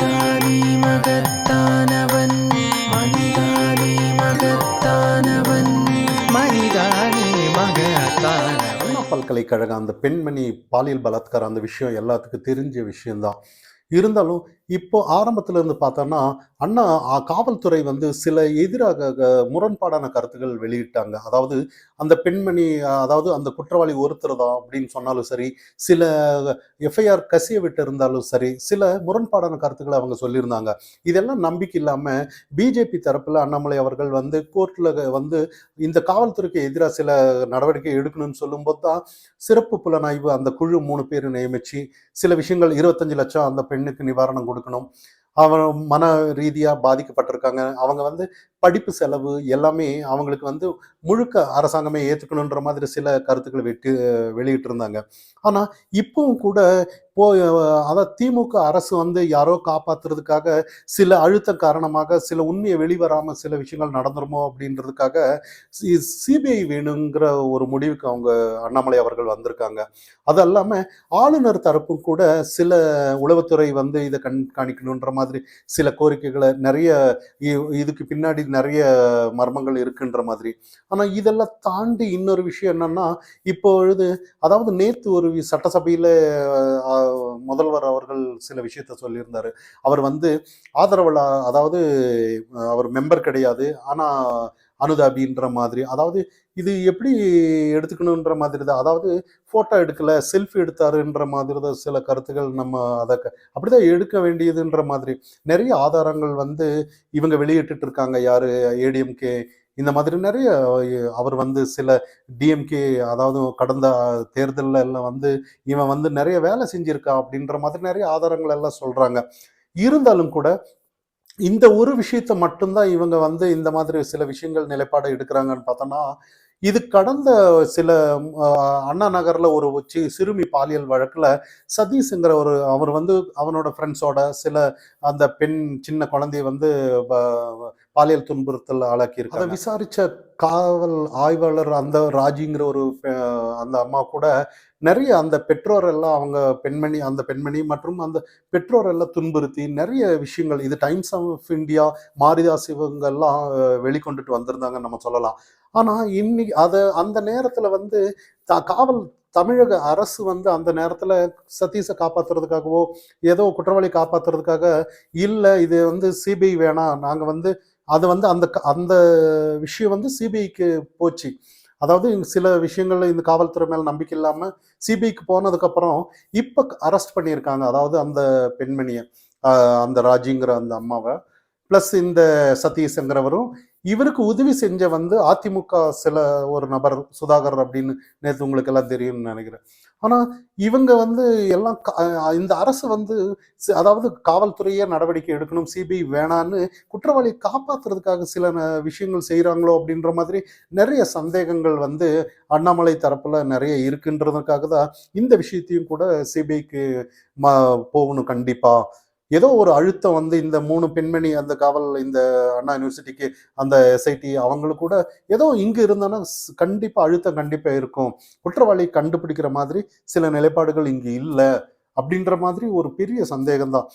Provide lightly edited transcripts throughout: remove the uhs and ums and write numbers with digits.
மனிதானே மகத்தானவன், மனிதானே மகத்தானவன், மனிதானே மகத்தானவன். அண்ணா பல்கலைக்கழகம் அந்த பெண்மணி பாலியல் பலாத்காரம் அந்த விஷயம் எல்லாத்துக்கும் தெரிஞ்ச விஷயம்தான். இருந்தாலும் இப்போ ஆரம்பத்துல இருந்து பார்த்தோம்னா அண்ணா காவல்துறை வந்து சில எதிராக முரண்பாடான கருத்துக்கள் வெளியிட்டாங்க. அதாவது அந்த பெண்மணி அதாவது அந்த குற்றவாளி ஒருத்தர் தான் அப்படின்னு சொன்னாலும் சரி, சில எஃப்ஐஆர் கசிய விட்டு இருந்தாலும் சரி, சில முரண்பாடான கருத்துக்களை அவங்க சொல்லியிருந்தாங்க. இதெல்லாம் நம்பிக்கை இல்லாம பிஜேபி தரப்புல அண்ணாமலை அவர்கள் வந்து கோர்ட்ல வந்து இந்த காவல்துறைக்கு எதிராக சில நடவடிக்கை எடுக்கணும்னு சொல்லும்போது தான் சிறப்பு புலனாய்வு அந்த குழு 3 பேர் நியமிச்சு சில விஷயங்கள் 25 லட்சம் அந்த பெண்ணுக்கு நிவாரணம் கொடுக்கணும். அவன் மன ரீதியா பாதிக்கப்பட்டிருக்காங்க. அவங்க வந்து படிப்பு செலவு எல்லாமே அவங்களுக்கு வந்து முழுக்க அரசாங்கமே ஏத்துக்கணுன்ற மாதிரி சில கருத்துக்களை வெளியிட்டிருந்தாங்க. ஆனா இப்பவும் கூட அதான் திமுக அரசு வந்து யாரோ காப்பாத்துறதுக்காக சில அழுத்தம் காரணமாக சில உண்மையை வெளிவராம சில விஷயங்கள் நடந்துருமோ அப்படின்றதுக்காக சிபிஐ வேணுங்கிற ஒரு முடிவுக்கு அவங்க அண்ணாமலை அவர்கள் வந்திருக்காங்க. அது இல்லாம ஆளுநர் தரப்பும் கூட சில உளவுத்துறை வந்து இதை கண்காணிக்கணுன்ற மாதிரி சில கோரிக்கைகளை நிறைய இதுக்கு பின்னாடி நிறைய மர்மங்கள் இருக்குன்ற மாதிரி. ஆனா இதெல்லாம் தாண்டி இன்னொரு விஷயம் என்னன்னா இப்பொழுது அதாவது நேத்து ஒரு சட்டசபையில முதல்வர் அவர்கள் சில விஷயத்த சொல்லியிருந்தாரு. அவர் வந்து ஆதரவலா அதாவது அவர் மெம்பர் கிடையாது, ஆனா அனுதாபின்ற மாதிரி, அதாவது இது எப்படி எடுத்துக்கணுன்ற மாதிரி தான். அதாவது போட்டோ எடுக்கல செல்ஃபி எடுத்தாருன்ற மாதிரி தான் சில கருத்துக்கள் நம்ம அதை அப்படிதான் எடுக்க வேண்டியதுன்ற மாதிரி நிறைய ஆதாரங்கள் வந்து இவங்க வெளியிட்டு இருக்காங்க. யாரு ஏடிஎம்கே இந்த மாதிரி நிறைய அவர் வந்து சில டிஎம்கே அதாவது கடந்த தேர்தலில் எல்லாம் வந்து இவன் வந்து நிறைய வேலை செஞ்சிருக்கா அப்படின்ற மாதிரி நிறைய ஆதாரங்கள் எல்லாம் சொல்றாங்க. இருந்தாலும் கூட இந்த ஒரு விஷயத்த மட்டும்தான் இவங்க வந்து இந்த மாதிரி சில விஷயங்கள் நிலைப்பாடு எடுக்கிறாங்கன்னு பார்த்தோம்னா இது கடந்த சில அண்ணா நகர்ல ஒரு சிறுமி பாலியல் வழக்குல சதீஷ்ங்கிற அவர் வந்து அவனோட ஃப்ரெண்ட்ஸோட சில அந்த பெண் சின்ன குழந்தைய வந்து பாலியல் துன்புறுத்தல் ஆளாக்கி இருக்கு. அதை விசாரிச்ச காவல் ஆய்வாளர் அந்த ராஜிங்கிற அந்த அம்மா கூட நிறைய அந்த பெற்றோர் எல்லாம் அவங்க அந்த பெண்மணி மற்றும் அந்த பெற்றோர் எல்லாம் துன்புறுத்தி நிறைய விஷயங்கள் இது டைம்ஸ் ஆஃப் இந்தியா மாரிதாஸ் இவங்கெல்லாம் வெளிக்கொண்டுட்டு வந்திருந்தாங்கன்னு நம்ம சொல்லலாம். ஆனா இன்னைக்கு அந்த நேரத்துல வந்து காவல் தமிழக அரசு வந்து அந்த நேரத்துல சதீஷை காப்பாத்துறதுக்காகவோ ஏதோ குற்றவாளி காப்பாத்துறதுக்காக இல்ல இது வந்து சிபிஐ வேணாம், நாங்க வந்து அது வந்து அந்த அந்த விஷயம் வந்து சிபிஐக்கு போச்சு. அதாவது சில விஷயங்கள்ல இந்த காவல்துறை மேல நம்பிக்கை இல்லாம சிபிஐக்கு போனதுக்கு அப்புறம் இப்ப அரெஸ்ட் பண்ணியிருக்காங்க. அதாவது அந்த பெண்மணிய அந்த ராஜிங்கிற அந்த அம்மாவை பிளஸ் இந்த சதீஷ்ங்கிறவரும் இவருக்கு உதவி செஞ்ச வந்து அதிமுக சில ஒரு நபர் சுதாகர் அப்படின்னு நேற்று உங்களுக்கு எல்லாம் தெரியும்னு நினைக்கிறேன். ஆனா இவங்க வந்து எல்லாம் இந்த அரசு வந்து அதாவது காவல்துறையே நடவடிக்கை எடுக்கணும் சிபிஐ வேணான்னு குற்றவாளி காப்பாத்துறதுக்காக சில விஷயங்கள் செய்யறாங்களோ அப்படின்ற மாதிரி நிறைய சந்தேகங்கள் வந்து அண்ணாமலை தரப்புல நிறைய இருக்குன்றதுக்காக தான் இந்த விஷயத்தையும் கூட சிபிஐக்கு போகணும் கண்டிப்பா. ஏதோ ஒரு அழுத்தம் வந்து இந்த 3 பெண்மணி அந்த காவல் இந்த அண்ணா யூனிவர்சிட்டிக்கு அந்த எஸ்ஐடி அவங்களுக்கு கூட ஏதோ இங்க இருந்தோன்னா கண்டிப்பா அழுத்தம் கண்டிப்பா இருக்கும். குற்றவாளி கண்டுபிடிக்கிற மாதிரி சில நிலைப்பாடுகள் இங்கு இல்லை அப்படின்ற மாதிரி ஒரு பெரிய சந்தேகம் தான்.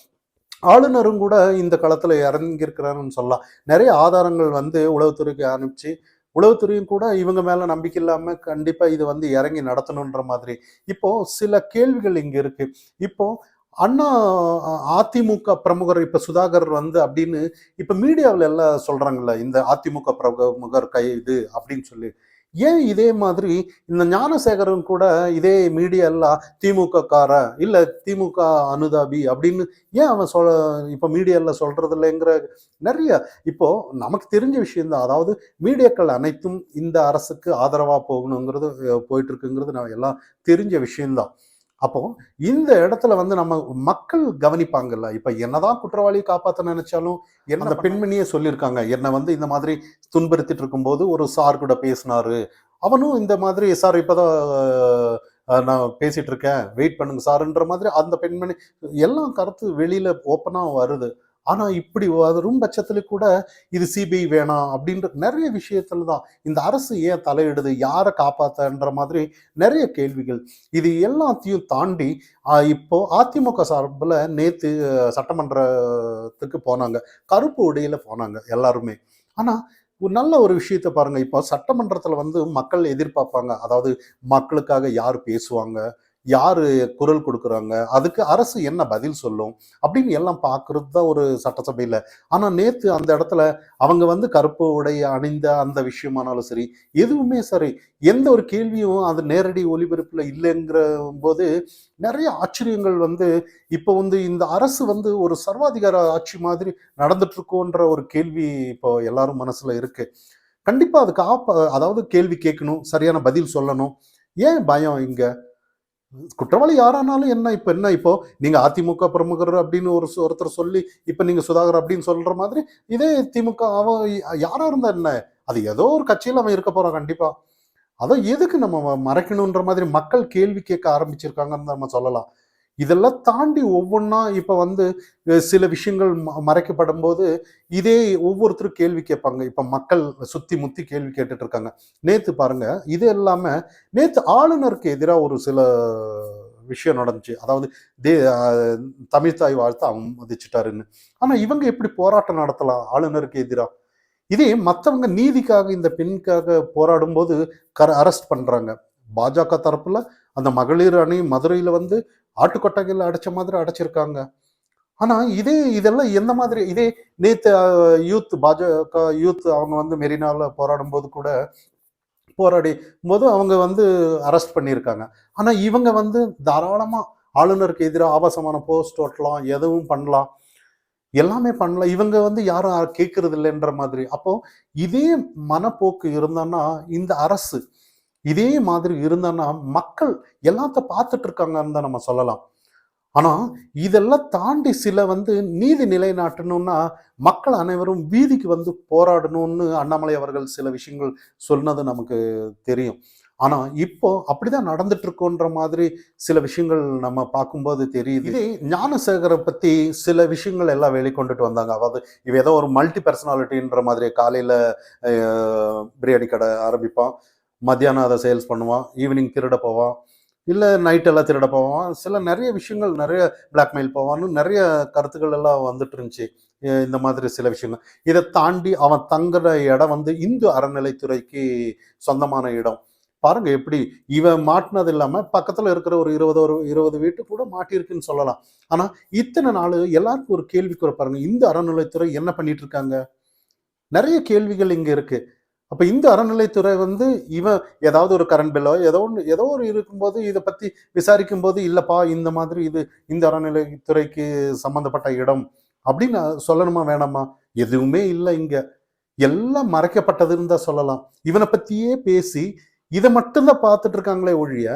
ஆளுநரும் கூட இந்த களத்துல இறங்கியிருக்கிறாருன்னு சொல்லலாம். நிறைய ஆதாரங்கள் வந்து உளவுத்துறைக்கு அனுப்பிச்சு உளவுத்துறையும் கூட இவங்க மேல நம்பிக்கை இல்லாம கண்டிப்பா இது வந்து இறங்கி நடத்தணுன்ற மாதிரி. இப்போ சில கேள்விகள் இங்க இருக்கு. இப்போ அண்ணா அதிமுக பிரமுகர் இப்ப சுதாகர் வந்து அப்படின்னு இப்ப மீடியாவில் எல்லாம் சொல்றாங்கல்ல இந்த அதிமுக பிரமுகர் கைது அப்படின்னு சொல்லி. ஏன் இதே மாதிரி இந்த ஞானசேகரன் கூட இதே மீடியா எல்லாம் திமுக கார இல்ல திமுக அனுதாபி அப்படின்னு ஏன் அவன் இப்ப மீடியால சொல்றது இல்லைங்கிற நிறைய இப்போ நமக்கு தெரிஞ்ச விஷயம்தான். அதாவது மீடியாக்கள் அனைத்தும் இந்த அரசுக்கு ஆதரவா போகணுங்கிறது போயிட்டு இருக்குங்கிறது நான் எல்லாம் தெரிஞ்ச விஷயம்தான். அப்போ இந்த இடத்துல வந்து நம்ம மக்கள் கவனிப்பாங்கல்ல. இப்ப என்னதான் குற்றவாளியை காப்பாற்ற நினைச்சாலும் அந்த பெண்மணியே சொல்லியிருக்காங்க என்னை வந்து இந்த மாதிரி துன்புறுத்திட்டு இருக்கும்போது ஒரு சார் கூட பேசினாரு. அவனும் இந்த மாதிரி சார் இப்பதான் நான் பேசிட்டு இருக்கேன் வெயிட் பண்ணுங்க சார்ன்ற மாதிரி அந்த பெண்மணி எல்லாம் கருத்து வெளியில ஓப்பனா வருது. ஆனா இப்படி வரும் பட்சத்துல கூட இது சிபிஐ வேணாம் அப்படின்ற நிறைய விஷயத்துல தான் இந்த அரசு ஏன் தலையிடுது, யாரை காப்பாத்தன்ற மாதிரி நிறைய கேள்விகள். இது எல்லாத்தையும் தாண்டி இப்போ அதிமுக சார்பில் நேத்து சட்டமன்றத்துக்கு போனாங்க. கருப்பு உடையில போனாங்க எல்லாருமே. ஆனா ஒரு நல்ல ஒரு விஷயத்த பாருங்க. இப்போ சட்டமன்றத்துல வந்து மக்கள் எதிர்பார்ப்பாங்க. அதாவது மக்களுக்காக யார் பேசுவாங்க, யாரு குரல் கொடுக்குறாங்க, அதுக்கு அரசு என்ன பதில் சொல்லும் அப்படின்னு எல்லாம் பார்க்கறது தான் ஒரு சட்டசபையில. ஆனா நேத்து அந்த இடத்துல அவங்க வந்து கருப்பு உடை அணிந்த அந்த விஷயமானாலும் சரி, எதுவுமே சரி, எந்த ஒரு கேள்வியும் அது நேரடி ஒளிபரப்புல இல்லைங்கிற போது நிறைய ஆச்சரியங்கள் வந்து இப்போ வந்து இந்த அரசு வந்து ஒரு சர்வாதிகார ஆட்சி மாதிரி நடந்துட்டு இருக்கோன்ற ஒரு கேள்வி இப்போ எல்லாரும் மனசுல இருக்கு. கண்டிப்பா அதுக்கு அதாவது கேள்வி கேட்கணும், சரியான பதில் சொல்லணும். ஏன் பயம் இங்க? குற்றவாளி யாரானாலும் என்ன இப்ப என்ன இப்போ நீங்க அதிமுக பிரமுகர் அப்படின்னு ஒருத்தர் சொல்லி இப்ப நீங்க சுதாகர் அப்படின்னு சொல்ற மாதிரி இதே திமுக அவன் யாரா இருந்தா என்ன, அது ஏதோ ஒரு கட்சியில அவன் இருக்க போறான் கண்டிப்பா. அதை எதுக்கு நம்ம மறைக்கணுன்ற மாதிரி மக்கள் கேள்வி கேட்க ஆரம்பிச்சிருக்காங்கன்னு நம்ம சொல்லலாம். இதெல்லாம் தாண்டி ஒவ்வொன்றா இப்போ வந்து சில விஷயங்கள் மறைக்கப்படும் போது இதே ஒவ்வொருத்தரும் கேள்வி கேட்பாங்க. இப்போ மக்கள் சுத்தி முத்தி கேள்வி கேட்டுட்டு இருக்காங்க. நேத்து பாருங்க, இது இல்லாம நேத்து ஆளுநருக்கு எதிராக ஒரு சில விஷயம் நடந்துச்சு. அதாவது தமிழ்த்தாய் வாழ்த்து அவமதிச்சுட்டாருன்னு. ஆனா இவங்க எப்படி போராட்டம் நடத்தலாம் ஆளுநருக்கு எதிரா? இதே மற்றவங்க நீதிக்காக இந்த பெண்ணுக்காக போராடும் போது அரெஸ்ட் பண்றாங்க. பாஜக தரப்புல அந்த மகளிர் அணி மதுரையில வந்து ஆட்டுக்கொட்டகையில் அடைச்ச மாதிரி அடைச்சிருக்காங்க. ஆனா இதெல்லாம் எந்த மாதிரி இதே நேத்து யூத் பாஜக யூத் அவங்க வந்து மெரினால போராடும் போது கூட போராடி போது அவங்க வந்து அரெஸ்ட் பண்ணியிருக்காங்க. ஆனா இவங்க வந்து தாராளமா ஆளுநருக்கு எதிராக ஆபாசமான போஸ்ட் ஓட்டலாம், எதுவும் பண்ணலாம், எல்லாமே பண்ணலாம். இவங்க வந்து யாரும் கேட்கறது இல்லைன்ற மாதிரி. அப்போ இதே மனப்போக்கு இருந்தான்னா இந்த அரசு இதே மாதிரி இருந்தான்னா மக்கள் எல்லாத்த பார்த்துட்டு இருக்காங்கன்னு தான் நம்ம சொல்லலாம். ஆனா இதெல்லாம் தாண்டி சில வந்து நீதி நிலைநாட்டணும்னா மக்கள் அனைவரும் வீதிக்கு வந்து போராடணும்னு அண்ணாமலை அவர்கள் சில விஷயங்கள் சொன்னது நமக்கு தெரியும். ஆனா இப்போ அப்படிதான் நடந்துட்டு இருக்கோன்ற மாதிரி சில விஷயங்கள் நம்ம பார்க்கும்போது தெரியுது. இதே ஞானசேகரை பத்தி சில விஷயங்கள் எல்லாம் வெளிக்கொண்டுட்டு வந்தாங்க. அதாவது இவ ஏதோ ஒரு மல்டி பர்சனாலிட்டின்ற மாதிரி காலையில பிரியாணி கடை ஆரம்பிப்பான், மத்தியானம் அதை சேல்ஸ் பண்ணுவான், ஈவினிங் திருட போவான், இல்லை நைட் எல்லாம் திருட போவான், சில நிறைய விஷயங்கள் நிறைய பிளாக்மெயில் போவான்னு நிறைய கருத்துக்கள் எல்லாம் வந்துட்டு இருந்துச்சு. இந்த மாதிரி சில விஷயங்கள் இதை தாண்டி அவன் தங்குற இடம் வந்து இந்து அறநிலைத்துறைக்கு சொந்தமான இடம். பாருங்க எப்படி இவன் மாட்டினது இல்லாம பக்கத்துல இருக்கிற ஒரு 20 வீட்டு கூட மாட்டியிருக்குன்னு சொல்லலாம். ஆனா இத்தனை நாள் எல்லாருக்கும் ஒரு கேள்வி பாருங்க, இந்து அறநிலைத்துறை என்ன பண்ணிட்டு இருக்காங்க? நிறைய கேள்விகள் இங்க இருக்கு. அப்ப இந்த அறநிலைத்துறை வந்து இவன் ஏதாவது ஒரு கரண்ட் பில்லோ ஏதோ ஒரு இருக்கும்போது இதை பத்தி விசாரிக்கும் போது இல்லப்பா இந்த மாதிரி இது இந்த அறநிலைத்துறைக்கு சம்பந்தப்பட்ட இடம் அப்படின்னு சொல்லணுமா வேணாமா? எதுவுமே இல்லை இங்க. எல்லாம் மறைக்கப்பட்டதுன்னு தான் சொல்லலாம். இவனை பத்தியே பேசி இதை மட்டும்தான் பார்த்துட்டு இருக்காங்களே ஒழிய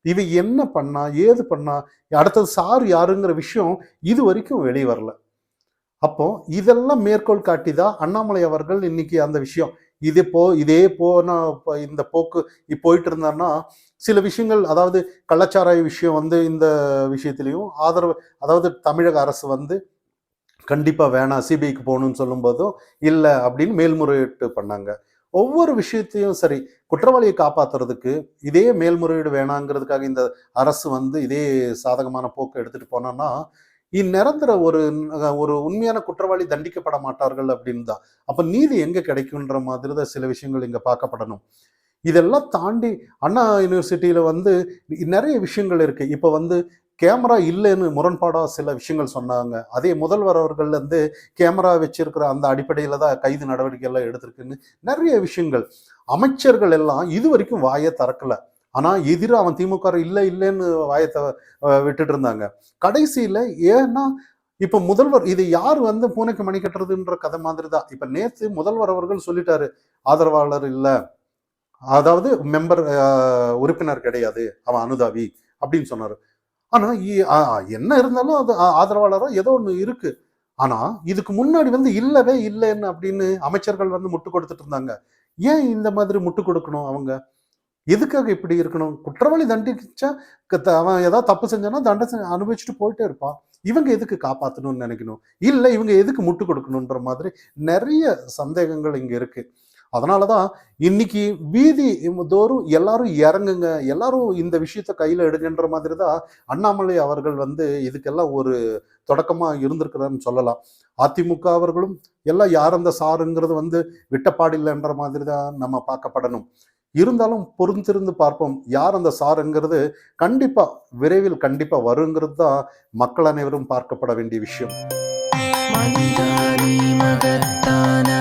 இவன் என்ன பண்ணா ஏது பண்ணா அடுத்தது சார் யாருங்கிற விஷயம் இது வரைக்கும் வெளியே வரல. அப்போ இதெல்லாம் மேற்கோள் காட்டிதான் அண்ணாமலை அவர்கள் இன்னைக்கு அந்த விஷயம் இதே போனா இந்த போக்கு போயிட்டு இருந்தான்னா சில விஷயங்கள், அதாவது கள்ளச்சாராய விஷயம் வந்து இந்த விஷயத்திலையும் ஆதரவு, அதாவது தமிழக அரசு வந்து கண்டிப்பா வேணாம் சிபிஐக்கு போகணும்னு சொல்லும் போதும் இல்லை அப்படின்னு மேல்முறையீட்டு பண்ணாங்க. ஒவ்வொரு விஷயத்தையும் சரி, குற்றவாளியை காப்பாத்துறதுக்கு இதே மேல்முறையீடு வேணாங்கிறதுக்காக இந்த அரசு வந்து இதே சாதகமான போக்கு எடுத்துட்டு போனோம்னா இந்நிரந்தர ஒரு ஒரு உண்மையான குற்றவாளி தண்டிக்கப்பட மாட்டார்கள் அப்படின்னு தான். அப்ப நீதி எங்க கிடைக்கும்ன்ற மாதிரி தான் சில விஷயங்கள் இங்க பார்க்கப்படணும். இதெல்லாம் தாண்டி அண்ணா யூனிவர்சிட்டியில வந்து நிறைய விஷயங்கள் இருக்கு. இப்ப வந்து கேமரா இல்லைன்னு முரண்பாடா சில விஷயங்கள் சொன்னாங்க. அதே முதல்வர் அவர்கள் வந்து கேமரா வச்சிருக்கிற அந்த அடிப்படையில தான் கைது நடவடிக்கை எல்லாம் எடுத்திருக்குன்னு நிறைய விஷயங்கள். அமைச்சர்கள் எல்லாம் இது வரைக்கும் வாயை திறக்கல. ஆனா எதிராக அவன் திமுக இல்லைன்னு வாயத்தை விட்டுட்டு இருந்தாங்க. கடைசியில ஏன்னா இப்ப முதல்வர் இது யார் வந்து பூனைக்கு மணி கட்டுறதுன்ற கதை மாதிரி தான். இப்ப நேத்து முதல்வர் அவர்கள் சொல்லிட்டாரு, ஆதரவாளர் இல்ல, அதாவது மெம்பர் உறுப்பினர் கிடையாது, அவன் அனுதாவி அப்படின்னு சொன்னாரு. ஆனா என்ன இருந்தாலும் அது ஆதரவாளரோ ஏதோ ஒண்ணு இருக்கு. ஆனா இதுக்கு முன்னாடி வந்து இல்லவே இல்லைன்னு அப்படின்னு அமைச்சர்கள் வந்து முட்டு கொடுத்துட்டு இருந்தாங்க. ஏன் இந்த மாதிரி முட்டு கொடுக்கணும் அவங்க? எதுக்காக இப்படி இருக்கணும்? குற்றவாளி தண்டிச்சா அவன் ஏதாவது தப்பு செஞ்சானா தண்டனை அனுபவிச்சுட்டு போயிட்டே இருப்பான். இவங்க எதுக்கு காப்பாற்றணும்னு நினைக்கணும், இல்லை இவங்க எதுக்கு முட்டு கொடுக்கணுன்ற மாதிரி நிறைய சந்தேகங்கள் இங்கே இருக்கு. அதனால தான் இன்னைக்கு வீதி தோறும் எல்லாரும் இறங்குங்க, எல்லாரும் இந்த விஷயத்த கையில் எடுங்கன்ற மாதிரி தான் அண்ணாமலை அவர்கள் வந்து இதுக்கெல்லாம் ஒரு தொடக்கமாக இருந்திருக்கிறான்னு சொல்லலாம். அதிமுக அவர்களும் எல்லாம் யார் அந்த சாருங்கிறது வந்து விட்டப்பாடில்லைன்ற மாதிரி தான் நம்ம பார்க்கப்படணும். இருந்தாலும் பொறுத்திருந்து பார்ப்போம், யார் அந்த சாருங்கிறது கண்டிப்பா விரைவில் கண்டிப்பா வருங்கிறது தான் மக்கள் அனைவரும் பார்க்கப்பட வேண்டிய விஷயம். மனிதனே மகத்தான